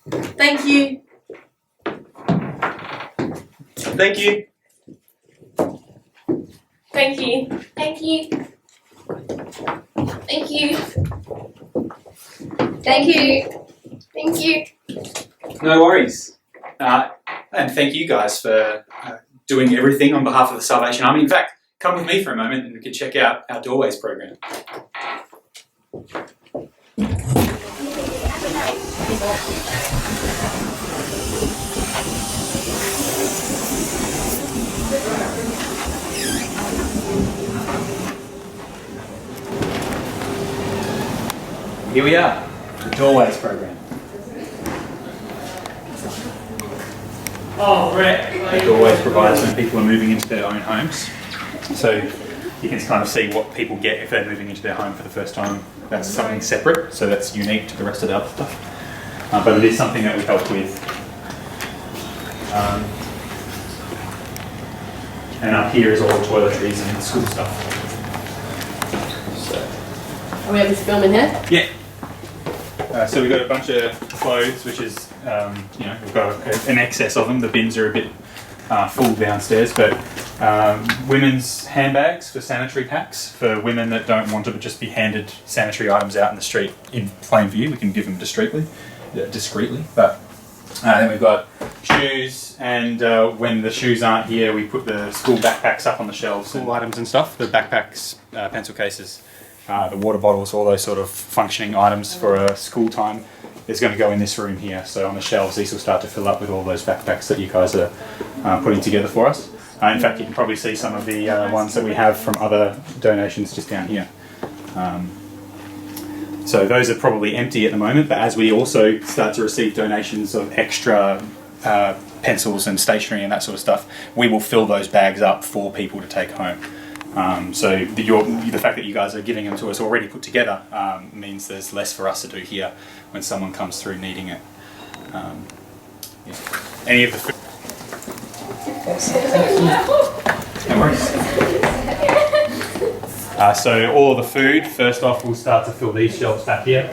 Thank you. Thank you. Thank you. Thank you. Thank you. Thank you. Thank you. No worries. And thank you guys for doing everything on behalf of the Salvation Army. In fact, come with me for a moment and we can check out our Doorways program. Here we are, the Doorways program. Oh, right. The Doorways provides when people are moving into their own homes. So you can kind of see what people get if they're moving into their home for the first time. That's something separate, so that's unique to the rest of the other stuff. But it is something that we help with. And up here is all the toiletries and school stuff. So. Are we able to film in here? Yeah. So we've got a bunch of clothes, which is, we've got an excess of them. The bins are a bit full downstairs, but women's handbags for sanitary packs for women that don't want to just be handed sanitary items out in the street in plain view. We can give them discreetly. But then we've got shoes, and when the shoes aren't here, we put the school backpacks up on the shelves. School items and stuff, the backpacks, pencil cases, the water bottles, all those sort of functioning items for a school time is going to go in this room here. So on the shelves, these will start to fill up with all those backpacks that you guys are putting together for us. In fact, you can probably see some of the ones that we have from other donations just down here. So those are probably empty at the moment, but as we also start to receive donations of extra pencils and stationery and that sort of stuff, we will fill those bags up for people to take home. So the fact that you guys are giving them to us already put together means there's less for us to do here when someone comes through needing it. Any of the food? No worries. So all of the food, first off, we'll start to fill these shelves back here.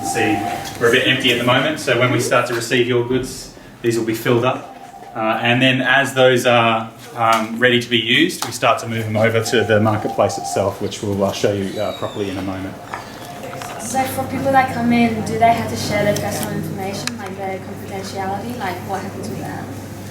See, we're a bit empty at the moment, so when we start to receive your goods, these will be filled up. And then as those are ready to be used, we start to move them over to the marketplace itself, which I'll show you properly in a moment. So for people that come in, do they have to share their personal information, like their confidentiality? Like what happens with that?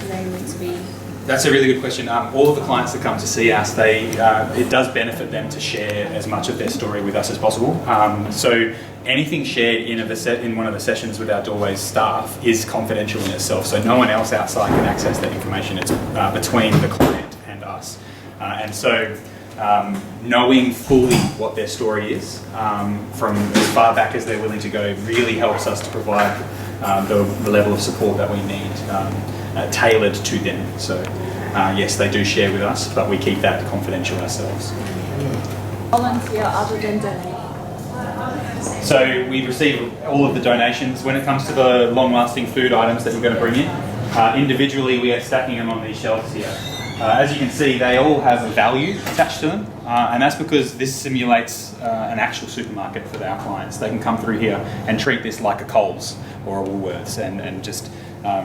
Do they need to be... That's a really good question. All of the clients that come to see us, it does benefit them to share as much of their story with us as possible. So anything shared in one of the sessions with our Doorways staff is confidential in itself. So no one else outside can access that information. It's between the client and us. And so knowing fully what their story is from as far back as they're willing to go really helps us to provide the level of support that we need. Tailored to them. So yes, they do share with us, but we keep that confidential ourselves. Volunteer other than donate? So we receive all of the donations. When it comes to the long-lasting food items that you're going to bring in, individually we are stacking them on these shelves here. As you can see, they all have a value attached to them, and that's because this simulates an actual supermarket for our clients. They can come through here and treat this like a Coles or a Woolworths, and just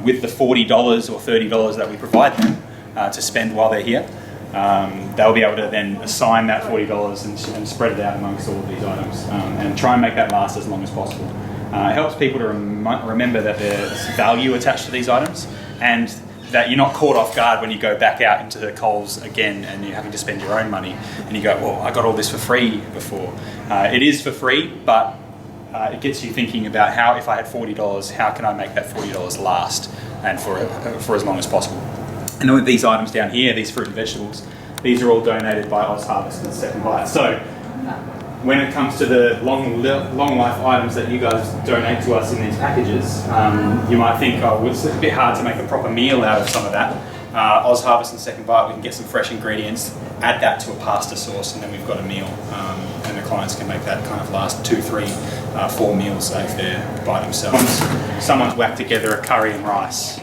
with the $40 or $30 that we provide them to spend while they're here, they'll be able to then assign that $40 and spread it out amongst all of these items and try and make that last as long as possible. It helps people to remember that there's value attached to these items and that you're not caught off guard when you go back out into the Coles again and you're having to spend your own money and you go, well, I got all this for free before. It is for free, but it gets you thinking about how, if I had $40, how can I make that $40 last and for as long as possible. And with these items down here, these fruit and vegetables, these are all donated by Oz Harvest and Second Bite. So when it comes to the long life items that you guys donate to us in these packages, you might think, oh, it's a bit hard to make a proper meal out of some of that. Oz Harvest and Second Bite, we can get some fresh ingredients, add that to a pasta sauce, and then we've got a meal. And the clients can make that kind of last 2, 3, 4 meals if they're by themselves. Someone's whacked together a curry and rice.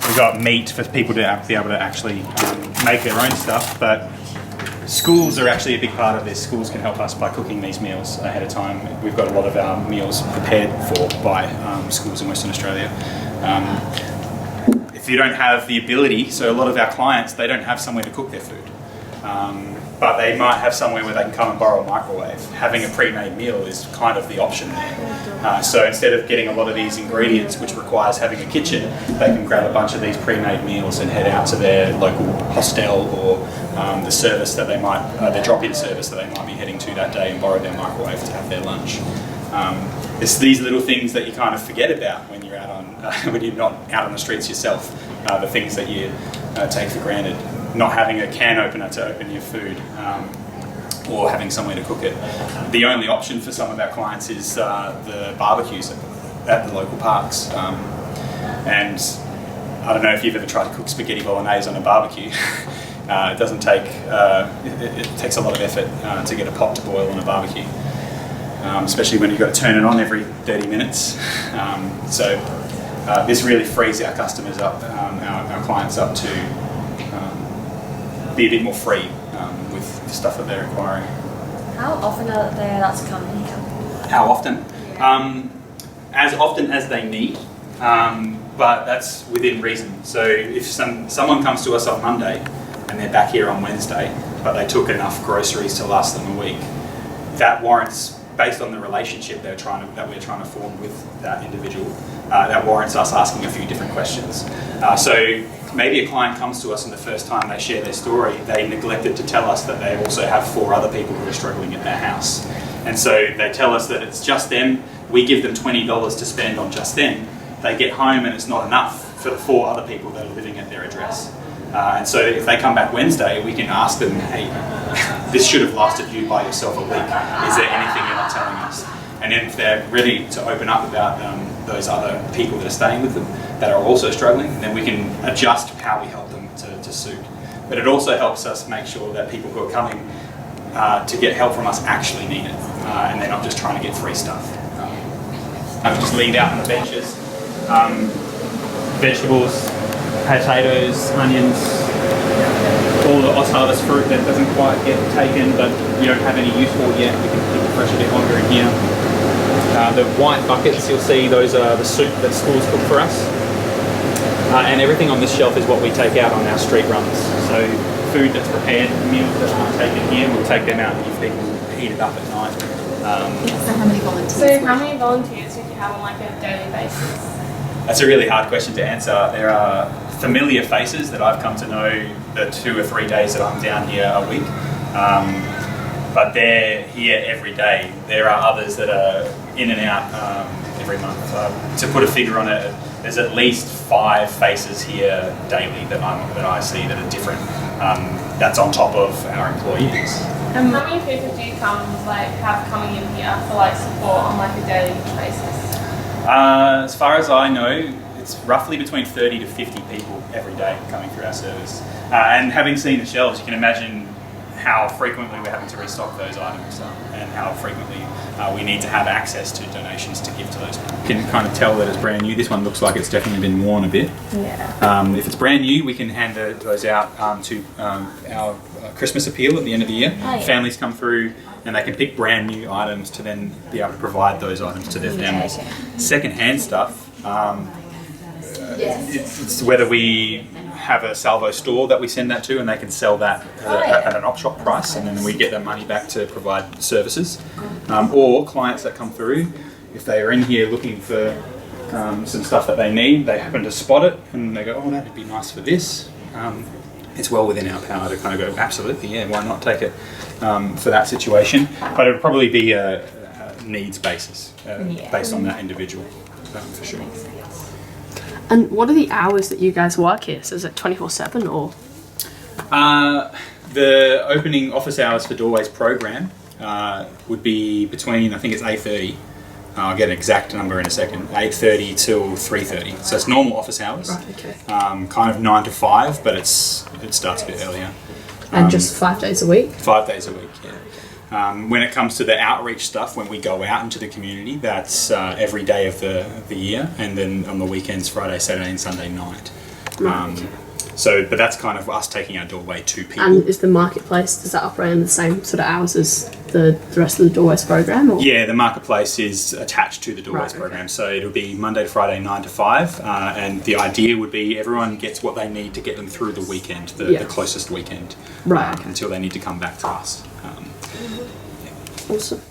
We've got meat for people to be able to actually make their own stuff, but schools are actually a big part of this. Schools can help us by cooking these meals ahead of time. We've got a lot of our meals prepared for by schools in Western Australia. If you don't have the ability, so a lot of our clients, they don't have somewhere to cook their food. But they might have somewhere where they can come and borrow a microwave. Having a pre-made meal is kind of the option there. So instead of getting a lot of these ingredients, which requires having a kitchen, they can grab a bunch of these pre-made meals and head out to their local hostel or the service that they might, the drop-in service that they might be heading to that day and borrow their microwave to have their lunch. It's these little things that you kind of forget about when you're out on, when you're not out on the streets yourself. The things that you take for granted. Not having a can opener to open your food, or having somewhere to cook it. The only option for some of our clients is the barbecues at the local parks. And I don't know if you've ever tried to cook spaghetti bolognese on a barbecue. It doesn't take, it takes a lot of effort to get a pot to boil on a barbecue, especially when you've got to turn it on every 30 minutes. So this really frees our customers up, our clients up to be a bit more free with the stuff that they're acquiring. How often are they allowed to come here? How often? As often as they need, but that's within reason. So if someone comes to us on Monday and they're back here on Wednesday, but they took enough groceries to last them a week, that warrants, based on the relationship that we're trying to form with that individual, that warrants us asking a few different questions. So maybe a client comes to us and the first time they share their story, they neglected to tell us that they also have 4 other people who are struggling at their house. And so they tell us that it's just them, we give them $20 to spend on just them. They get home and it's not enough for the 4 other people that are living at their address. And so if they come back Wednesday, we can ask them, hey, this should have lasted you by yourself a week. Is there anything you're not telling us? And then if they're ready to open up about those other people that are staying with them that are also struggling, then we can adjust how we help them to suit. But it also helps us make sure that people who are coming to get help from us actually need it, and they're not just trying to get free stuff. I would just leave out on the benches vegetables, potatoes, onions, all the Oz Harvest fruit that doesn't quite get taken but you don't have any use for yet. We can keep it fresh a bit longer in here. The white buckets, you'll see, those are the soup that schools cook for us. And everything on this shelf is what we take out on our street runs. So food that's prepared, meals that are taken here, we'll take them out and if they can heat it up at night. So how many volunteers? So how many volunteers would you have on like a daily basis? That's a really hard question to answer. There are familiar faces that I've come to know the 2 or 3 days that I'm down here a week. But they're here every day. There are others that are in and out every month. To put a figure on it, there's at least 5 faces here daily that I see that are different. That's on top of our employees. And how many people do you have coming in here for support on a daily basis? As far as I know, it's roughly between 30 to 50 people every day coming through our service. And having seen the shelves, you can imagine how frequently we're having to restock those items and how frequently we need to have access to donations to give to those people. You can kind of tell that it's brand new. This one looks like it's definitely been worn a bit. Yeah. If it's brand new, we can hand those out to our Christmas appeal at the end of the year. Oh, yeah. Families come through and they can pick brand new items to then be able to provide those items to their families. Okay. Second-hand stuff, it's whether we have a salvo store that we send that to and they can sell that at an op shop price and then we get that money back to provide services. Or clients that come through, if they are in here looking for some stuff that they need, they happen to spot it and they go, oh, that'd be nice for this. It's well within our power to kind of go, absolutely, yeah, why not take it for that situation. But it would probably be a needs basis based on that individual, for sure. And what are the hours that you guys work here? So is it 24/7 or? The opening office hours for Doorway's program would be between, I think it's 8:30. I'll get an exact number in a second. 8:30 till 3:30. So it's normal office hours. Right, okay. Kind of 9 to 5, but it starts a bit earlier. And just 5 days a week? 5 days a week, yeah. When it comes to the outreach stuff, when we go out into the community, that's every day of the year, and then on the weekends, Friday, Saturday and Sunday night. Right, okay. But that's kind of us taking our doorway to people. And is the marketplace, does that operate in the same sort of hours as the rest of the Doorways program? Or? Yeah, the marketplace is attached to the Doorways Right, program, so it'll be Monday to Friday 9 to 5, and the idea would be everyone gets what they need to get them through the weekend, the closest weekend, Right. until they need to come back to us. Awesome.